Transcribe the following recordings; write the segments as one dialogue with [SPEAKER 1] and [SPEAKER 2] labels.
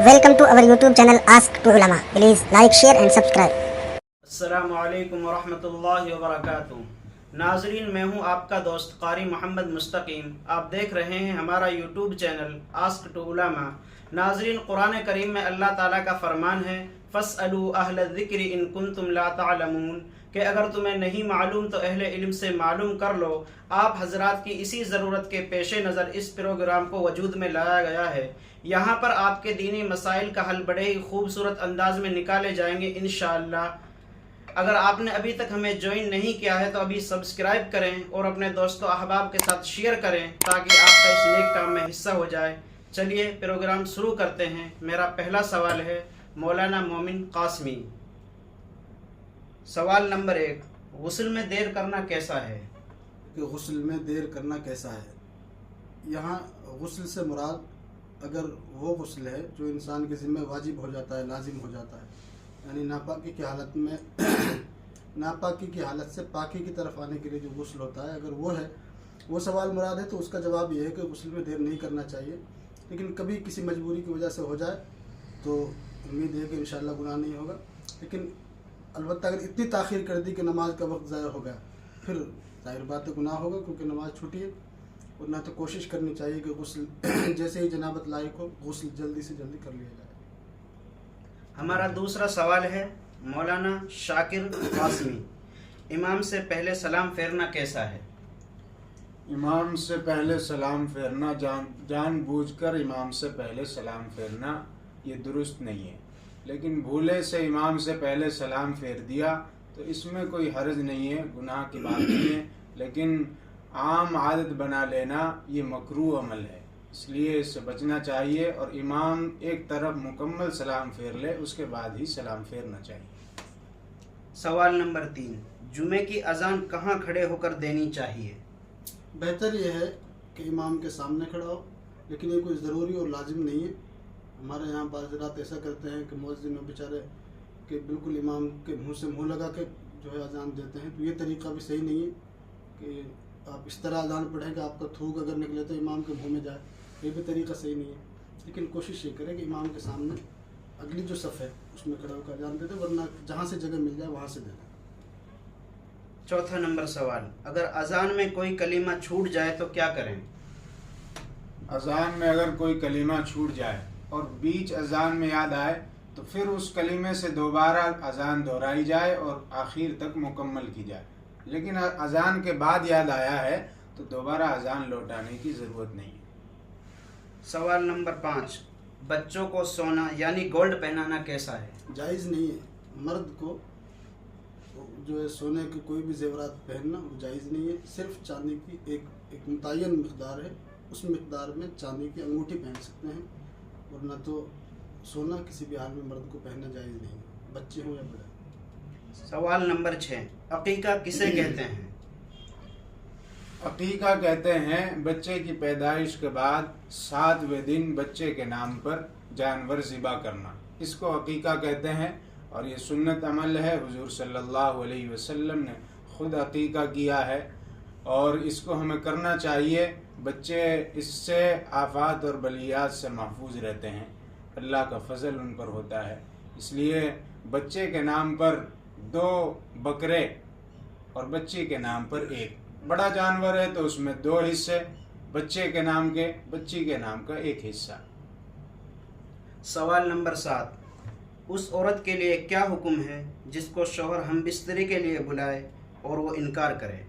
[SPEAKER 1] Welcome to our YouTube channel Ask to Ulama. Please like, share and subscribe.
[SPEAKER 2] السلام ورحمۃ اللہ وبرکاتہ. ناظرین، میں ہوں آپ کا دوست قاری محمد مستقیم. آپ دیکھ رہے ہیں ہمارا یوٹیوب چینل آسک ٹو علما. ناظرین، قرآن کریم میں اللہ تعالیٰ کا فرمان ہے فَاسْأَلُوا أَهْلَ الذِّكْرِ إِن كُنتُمْ لَا تَعْلَمُونَ کہ اگر تمہیں نہیں معلوم تو اہل علم سے معلوم کر لو. آپ حضرات کی اسی ضرورت کے پیش نظر اس پروگرام کو وجود میں لایا گیا ہے. یہاں پر آپ کے دینی مسائل کا حل بڑے ہی خوبصورت انداز میں نکالے جائیں گے انشاءاللہ. اگر آپ نے ابھی تک ہمیں جوائن نہیں کیا ہے تو ابھی سبسکرائب کریں اور اپنے دوستوں احباب کے ساتھ شیئر کریں تاکہ آپ کا اس نیک کام میں حصہ ہو جائے. چلیے پروگرام شروع کرتے ہیں. میرا پہلا سوال ہے مولانا مومن قاسمی. سوال نمبر 1، غسل میں دیر کرنا کیسا ہے؟
[SPEAKER 3] کہ غسل میں دیر کرنا کیسا ہے. یہاں غسل سے مراد اگر وہ غسل ہے جو انسان کے ذمہ واجب ہو جاتا ہے، لازم ہو جاتا ہے، یعنی ناپاکی کی حالت میں ناپاکی کی حالت سے پاکی کی طرف آنے کے لیے جو غسل ہوتا ہے، اگر وہ ہے، وہ سوال مراد ہے تو اس کا جواب یہ ہے کہ غسل میں دیر نہیں کرنا چاہیے. لیکن کبھی کسی مجبوری کی وجہ سے ہو جائے تو امید ہے کہ انشاءاللہ گناہ نہیں ہوگا. لیکن البتہ اگر اتنی تاخیر کر دی کہ نماز کا وقت ضائع ہو گیا پھر ظاہر بات ہے گناہ ہوگا، کیونکہ نماز چھوٹی ہے. ورنہ تو کوشش کرنی چاہیے کہ غسل جیسے ہی جنابت لائق ہو غسل جلدی سے جلدی کر لیا جائے.
[SPEAKER 2] ہمارا دوسرا سوال ہے مولانا شاکر قاسمی. امام سے پہلے سلام پھیرنا کیسا ہے؟
[SPEAKER 4] امام سے پہلے سلام پھیرنا جان بوجھ کر امام سے پہلے سلام پھیرنا یہ درست نہیں ہے. لیکن بھولے سے امام سے پہلے سلام پھیر دیا تو اس میں کوئی حرج نہیں ہے، گناہ کی بات نہیں ہے. لیکن عام عادت بنا لینا یہ مکروہ عمل ہے، اس لیے اس سے بچنا چاہیے. اور امام ایک طرف مکمل سلام پھیر لے اس کے بعد ہی سلام پھیرنا چاہیے.
[SPEAKER 2] سوال نمبر 3، جمعے کی اذان کہاں کھڑے ہو کر دینی چاہیے؟
[SPEAKER 3] بہتر یہ ہے کہ امام کے سامنے کھڑا ہو، لیکن یہ کوئی ضروری اور لازم نہیں ہے. ہمارے یہاں بعض حضرات ایسا کرتے ہیں کہ مؤذن بیچارے کہ بالکل امام کے منہ سے منہ لگا کے جو ہے اذان دیتے ہیں، تو یہ طریقہ بھی صحیح نہیں ہے کہ آپ اس طرح اذان پڑھیں کہ آپ کا تھوک اگر نکلے تو امام کے منہ میں جائے. یہ بھی طریقہ صحیح نہیں ہے. لیکن کوشش یہ کریں کہ امام کے سامنے اگلی جو صف ہے اس میں کھڑا ہو کر اذان دے دیں، ورنہ جہاں سے جگہ مل جائے وہاں سے دے دیں.
[SPEAKER 2] چوتھا نمبر سوال، اگر اذان میں کوئی کلمہ چھوٹ جائے تو کیا کریں؟
[SPEAKER 4] اذان میں اگر کوئی کلمہ چھوٹ جائے اور بیچ اذان میں یاد آئے تو پھر اس کلمے سے دوبارہ اذان دہرائی جائے اور آخر تک مکمل کی جائے. لیکن اذان کے بعد یاد آیا ہے تو دوبارہ اذان لوٹانے کی ضرورت نہیں ہے.
[SPEAKER 2] سوال نمبر 5، بچوں کو سونا یعنی گولڈ پہنانا کیسا ہے؟
[SPEAKER 3] جائز نہیں ہے. مرد کو جو ہے سونے کے کوئی بھی زیورات پہننا وہ جائز نہیں ہے. صرف چاندی کی ایک متعین مقدار ہے، اس مقدار میں چاندی کی انگوٹھی پہن سکتے ہیں، ورنہ تو سونا کسی بھی حال میں مرد کو پہننا جائز نہیں ہے، بچے ہوں یا بڑے.
[SPEAKER 2] سوال نمبر 6، عقیقہ کسے کہتے ہیں؟
[SPEAKER 4] عقیقہ کہتے ہیں بچے کی پیدائش کے بعد 7ویں دن بچے کے نام پر جانور ذبح کرنا، اس کو عقیقہ کہتے ہیں. اور یہ سنت عمل ہے، حضور صلی اللہ علیہ وسلم نے خود عقیقہ کیا ہے اور اس کو ہمیں کرنا چاہیے. بچے اس سے آفات اور بلیات سے محفوظ رہتے ہیں، اللہ کا فضل ان پر ہوتا ہے. اس لیے بچے کے نام پر 2 بکرے اور بچی کے نام پر 1. بڑا جانور ہے تو اس میں 2 حصے، بچے کے نام کے، بچی کے نام کا 1 حصہ.
[SPEAKER 2] سوال نمبر 7، اس عورت کے لیے کیا حکم ہے جس کو شوہر ہم بستری کے لیے بلائے اور وہ انکار کرے؟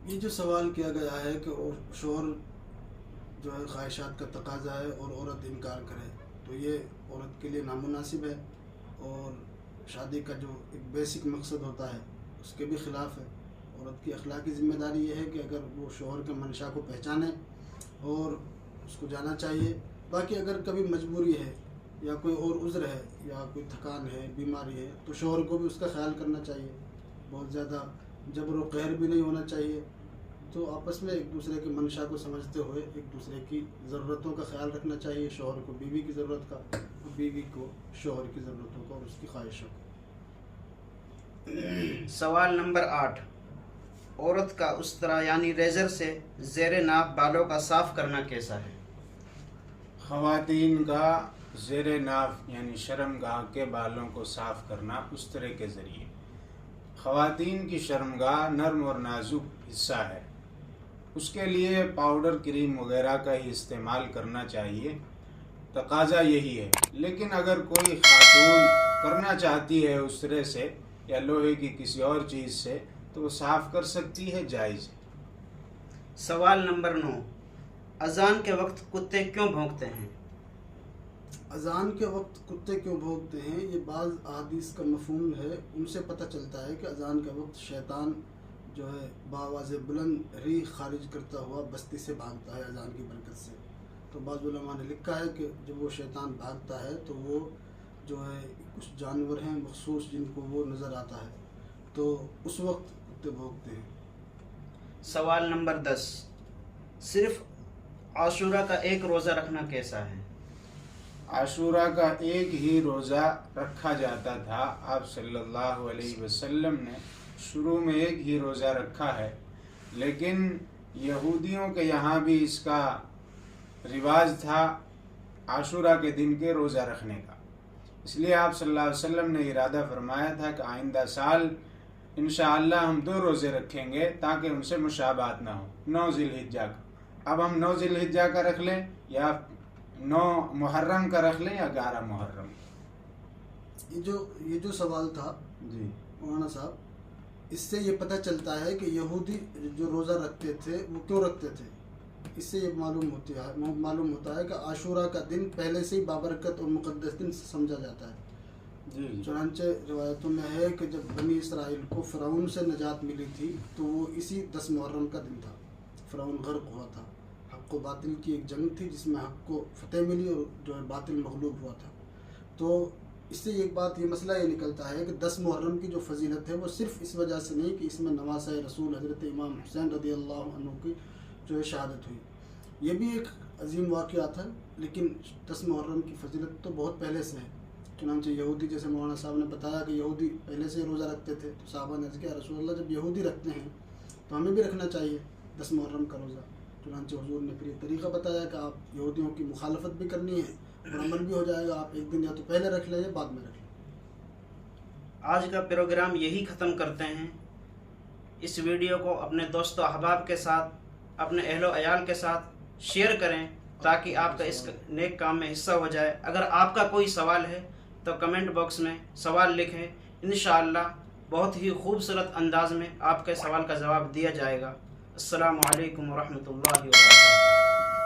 [SPEAKER 3] یہ جو سوال کیا گیا ہے کہ شوہر جو ہے خواہشات کا تقاضا ہے اور عورت انکار کرے، تو یہ عورت کے لیے نامناسب ہے اور شادی کا جو ایک بیسک مقصد ہوتا ہے اس کے بھی خلاف ہے. عورت کی اخلاقی ذمہ داری یہ ہے کہ اگر وہ شوہر کے منشا کو پہچانے اور اس کو جانا چاہیے. باقی اگر کبھی مجبوری ہے یا کوئی اور عذر ہے یا کوئی تھکان ہے، بیماری ہے، تو شوہر کو بھی اس کا خیال کرنا چاہیے. بہت زیادہ جبر و قہر بھی نہیں ہونا چاہیے. تو آپس میں ایک دوسرے کے منشا کو سمجھتے ہوئے ایک دوسرے کی ضرورتوں کا خیال رکھنا چاہیے. شوہر کو بیوی کی ضرورت کا، بیوی کو شوہر کی ضرورتوں کا اور اس کی خواہشوں کا.
[SPEAKER 2] سوال نمبر 8، عورت کا استرا یعنی ریزر سے زیر ناف بالوں کا صاف کرنا کیسا ہے؟
[SPEAKER 4] خواتین کا زیر ناف یعنی شرمگاہ کے بالوں کو صاف کرنا استرے کے ذریعے۔ خواتین کی شرمگاہ نرم اور نازک حصہ ہے، اس کے لیے پاؤڈر کریم وغیرہ کا ہی استعمال کرنا چاہیے، تقاضا یہی ہے۔ لیکن اگر کوئی خاتون کرنا چاہتی ہے استرے سے یا لوہے کی کسی اور چیز سے تو وہ صاف کر سکتی ہے، جائز ہے۔
[SPEAKER 2] سوال نمبر 9، اذان کے وقت کتے کیوں بھونکتے ہیں؟
[SPEAKER 3] اذان کے وقت کتے کیوں بھونکتے ہیں، یہ بعض احادیث کا مفہوم ہے، ان سے پتہ چلتا ہے کہ اذان کے وقت شیطان جو ہے بآواز بلند ریح خارج کرتا ہوا بستی سے بھاگتا ہے اذان کی برکت سے۔ تو بعض علماء نے لکھا ہے کہ جب وہ شیطان بھاگتا ہے تو وہ جو ہے کچھ جانور ہیں مخصوص جن کو وہ نظر آتا ہے، تو اس وقت کتے بھونکتے ہیں۔
[SPEAKER 2] سوال نمبر 10، صرف عاشورہ کا ایک روزہ رکھنا کیسا ہے؟
[SPEAKER 4] عاشورہ کا ایک ہی روزہ رکھا جاتا تھا، آپ صلی اللہ علیہ وسلم نے شروع میں ایک ہی روزہ رکھا ہے، لیکن یہودیوں کے یہاں بھی اس کا رواج تھا عاشورہ کے دن کے روزہ رکھنے کا، اس لیے آپ صلی اللہ علیہ وسلم نے ارادہ فرمایا تھا کہ آئندہ سال انشاءاللہ ہم 2 روزے رکھیں گے تاکہ ان سے مشابہت نہ ہو۔ 9 ذی الحجہ کا، اب ہم 9 ذی الحجہ کا رکھ لیں یا 9 محرم کا رکھ لیں یا 11 محرم۔
[SPEAKER 3] یہ جو سوال تھا
[SPEAKER 4] جی
[SPEAKER 3] مولانا صاحب، اس سے یہ پتہ چلتا ہے کہ یہودی جو روزہ رکھتے تھے وہ کیوں رکھتے تھے۔ اس سے یہ معلوم ہوتا ہے کہ عاشورہ کا دن پہلے سے ہی بابرکت اور مقدس دن سمجھا جاتا ہے۔
[SPEAKER 4] جی
[SPEAKER 3] چنانچہ روایتوں میں ہے کہ جب بنی اسرائیل کو فرعون سے نجات ملی تھی تو وہ اسی 10 محرم کا دن تھا، فرعون غرق ہوا تھا، حق و باطل کی ایک جنگ تھی جس میں حق کو فتح ملی اور جو ہے باطل مغلوب ہوا تھا۔ تو اس سے ایک بات یہ مسئلہ یہ نکلتا ہے کہ 10 محرم کی جو فضیلت ہے وہ صرف اس وجہ سے نہیں کہ اس میں نواسہ رسول حضرت امام حسین رضی اللہ عنہ کی جو ہے شہادت ہوئی، یہ بھی ایک عظیم واقعہ تھا، لیکن 10 محرم کی فضیلت تو بہت پہلے سے ہے۔ چنانچہ یہودی، جیسے مولانا صاحب نے بتایا کہ یہودی پہلے سے روزہ رکھتے تھے، تو صحابہ نے کہا رسول اللہ جب یہودی رکھتے ہیں تو ہمیں بھی رکھنا چاہیے 10 محرم کا روزہ۔ چنانچہ حضور نے پھر یہ طریقہ بتایا کہ آپ یہودیوں کی مخالفت بھی کرنی ہے اور عمل بھی ہو جائے گا، آپ ایک دن یا تو پہلے رکھ لیں یا بعد میں رکھ لیں۔
[SPEAKER 2] آج کا پروگرام یہی ختم کرتے ہیں۔ اس ویڈیو کو اپنے دوست و احباب کے ساتھ، اپنے اہل و عیال کے ساتھ شیئر کریں تاکہ آپ کا اس نیک کام میں حصہ ہو جائے۔ اگر آپ کا کوئی سوال ہے تو کمنٹ باکس میں سوال لکھیں، انشاءاللہ بہت ہی خوبصورت انداز میں آپ کے سوال کا جواب دیا جائے گا۔ السلام علیکم ورحمۃ اللہ وبرکاتہ۔